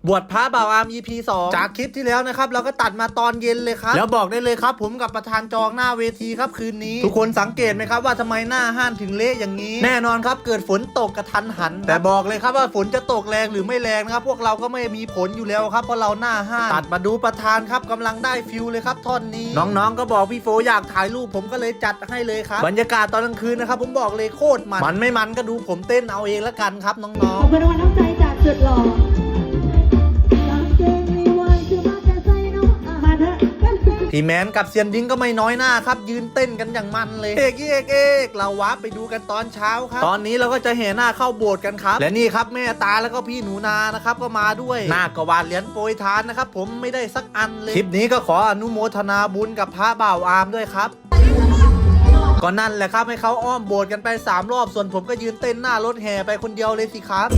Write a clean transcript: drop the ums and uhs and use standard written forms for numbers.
บวชพระบ่าวอาร์ม EP 2จากคลิปที่แล้วนะครับเราก็ตัดมาตอนเย็นเลยครับแล้วบอกได้เลยครับผมกับประธานจองหน้าเวทีครับคืนนี้ทุกคนสังเกตไหมครับว่าทำไมหน้าห้านถึงเละอย่างนี้แน่นอนครับเกิดฝนตกกระทันหันแต่บอกเลยครับว่าฝนจะตกแรงหรือไม่แรงนะครับพวกเราก็ไม่มีผลอยู่แล้วครับเพราะเราหน้าห้านตัดมาดูประธานครับกำลังได้ฟิลเลยครับท่อนนี้น้องๆก็บอกพี่โฟอยากถ่ายรูปผมก็เลยจัดให้เลยครับบรรยากาศตอนกลางคืนนะครับผมบอกเลยโคตรมันไม่มันก็ดูผมเต้นเอาเองละกันครับน้องๆ ขอบคุณรางวัลน้ำใจจากสุดหล่อมาเถอะ พี่แมนกับเซียนดิ้งก็ไม่น้อยหน้าครับยืนเต้นกันอย่างมันเลยเอกเราวาร์ปไปดูกันตอนเช้าครับตอนนี้เราก็จะแห่หน้าเข้าโบสถ์กันครับและนี่ครับแม่ตาแล้วก็พี่หนูนานะครับก็มาด้วยหน้ากวาดเหรียญโปรยทานนะครับผมไม่ได้สักอันเลยคลิปนี้ก็ขออนุโมทนาบุญกับพระบ่าวอาร์มด้วยครับก็นั่นแหละครับให้เขาอ้อมโบสถ์กันไป3 รอบส่วนผมก็ยืนเต้นหน้ารถแห่ไปคนเดียวเลยสิครับ